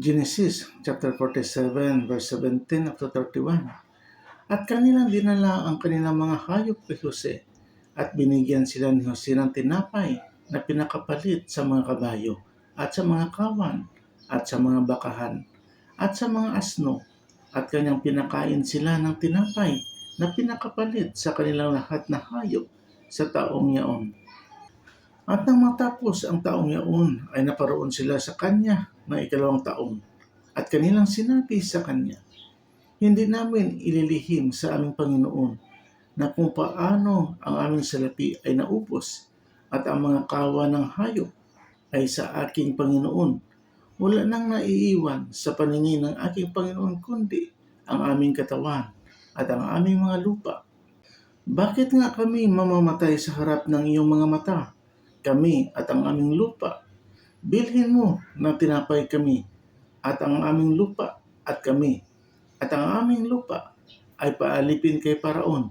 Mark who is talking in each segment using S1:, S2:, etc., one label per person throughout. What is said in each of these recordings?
S1: Genesis chapter 47 verse 17 up to 31. At kanilang dinala ang kanilang mga hayop kay Jose at binigyan sila ni Jose ng tinapay na pinakapalit sa mga kabayo at sa mga kawan at sa mga bakahan at sa mga asno at kanyang pinakain sila ng tinapay na pinakapalit sa kanilang lahat na hayop sa taong yaon. At nang matapos ang taong yaon ay naparoon sila sa kanya ng ikalawang taon at kanilang sinabi sa kanya, hindi namin ililihim sa aming Panginoon na kung paano ang aming salapi ay naubos at ang mga kawa ng hayop ay sa aking Panginoon. Wala nang naiiwan sa paningin ng aking Panginoon kundi ang aming katawan at ang aming mga lupa. Bakit nga kami mamamatay sa harap ng iyong mga mata? Kami at ang aming lupa. Bilhin mo na tinapay kami at ang aming lupa at kami at ang aming lupa ay paalipin kay Paraon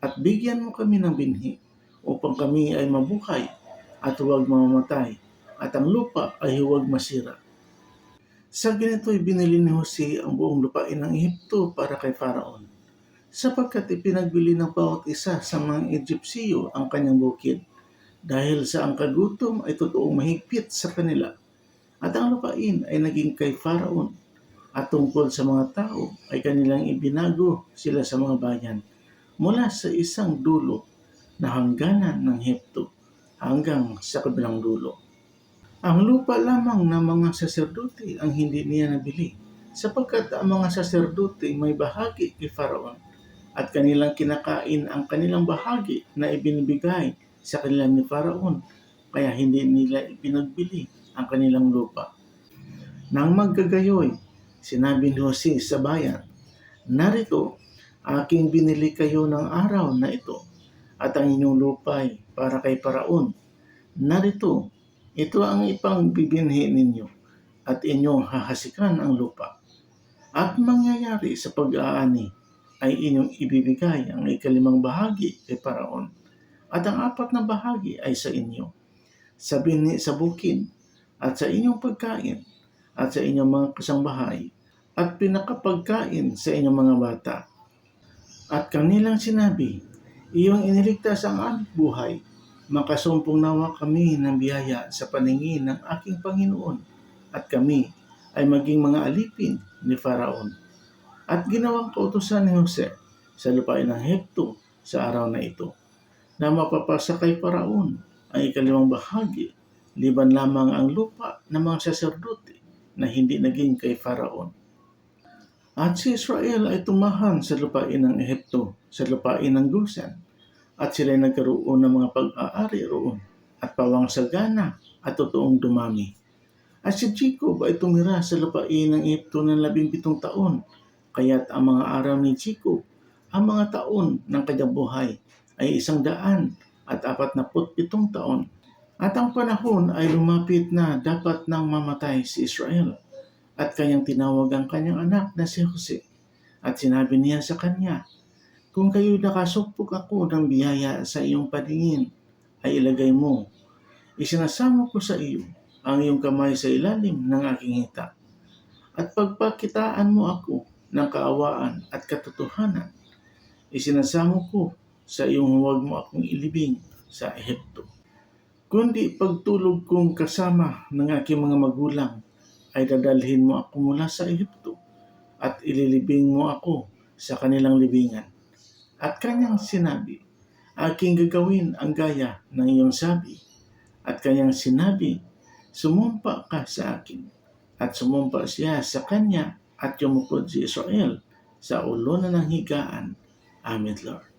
S1: at bigyan mo kami ng binhi upang kami ay mabuhay at huwag mamamatay at ang lupa ay huwag masira. Sa ganito'y binili ni Jose ang buong lupain ng Ehipto para kay Paraon, sapagkat ipinagbili ng bawat isa sa mga Egyptiyo ang kanyang bukid, dahil sa ang kagutom ay totoong mahigpit sa kanila, at ang lupain ay naging kay Paraon, at tungkol sa mga tao ay kanilang ibinago sila sa mga bayan, mula sa isang dulo na hangganan ng Ehipto hanggang sa kabilang dulo. Ang lupa lamang ng mga saserdote ang hindi niya nabili, sapagkat ang mga saserdote may bahagi kay Paraon at kanilang kinakain ang kanilang bahagi na ibinibigay sa kanila ni Paraon, kaya hindi nila ipinagbili ang kanilang lupa. Nang maggagayoy, sinabi ni Jose sa bayan, narito, aking binili kayo ng araw na ito at ang inyong lupay para kay Paraon. Narito, ito ang ipang bibinhi ninyo at inyong hahasikan ang lupa. At mangyayari sa pag-aani ay inyong ibibigay ang ikalimang bahagi kay Paraon at ang apat na bahagi ay sa inyo, sa binhi sa bukid at sa inyong pagkain at sa inyong mga kasangbahay at pinakapagkain sa inyong mga bata. At kanilang sinabi, iyong iniligtas ang aming buhay, makasumpong nawa kami ng biyaya sa paningin ng aking Panginoon at kami ay maging mga alipin ni Paraon. At ginawang kautusan ni Jose sa lupain ng Ehipto sa araw na ito, na mapapasa kay Paraon ang ikalimang bahagi, liban lamang ang lupa ng mga saserdote na hindi naging kay Paraon. At si Israel ay tumahan sa lupain ng Ehipto, sa lupain ng Goshen, at sila'y nagkaroon ng mga pag-aari roon, at pawang sagana at totoong dumami. At si Jacob ay tumira sa lupain ng Ehipto ng 17 taon, kaya't ang mga araw ni Jacob, ang mga taon ng kanyang buhay, ay 147 taon. At ang panahon ay lumapit na dapat nang mamatay si Israel. At kanyang tinawag ang kanyang anak na si Jose. At sinabi niya sa kanya, kung kayo'y nakasupok ako ng biyaya sa iyong paningin, ay ilagay mo. Isinasamo ko sa iyo ang iyong kamay sa ilalim ng aking hita. At pagpakitaan mo ako ng kaawaan at katotohanan, isinasamo ko sa iyong huwag mo akong ilibing sa Ehipto. Kundi pagtulog kong kasama ng aking mga magulang, ay dadalhin mo ako mula sa Ehipto at ililibing mo ako sa kanilang libingan. At kanyang sinabi, aking gagawin ang gaya ng iyong sabi. At kanyang sinabi, sumumpa ka sa akin. At sumumpa siya sa kanya at yumukod si Israel sa ulo na ng higaan. Amen, Lord.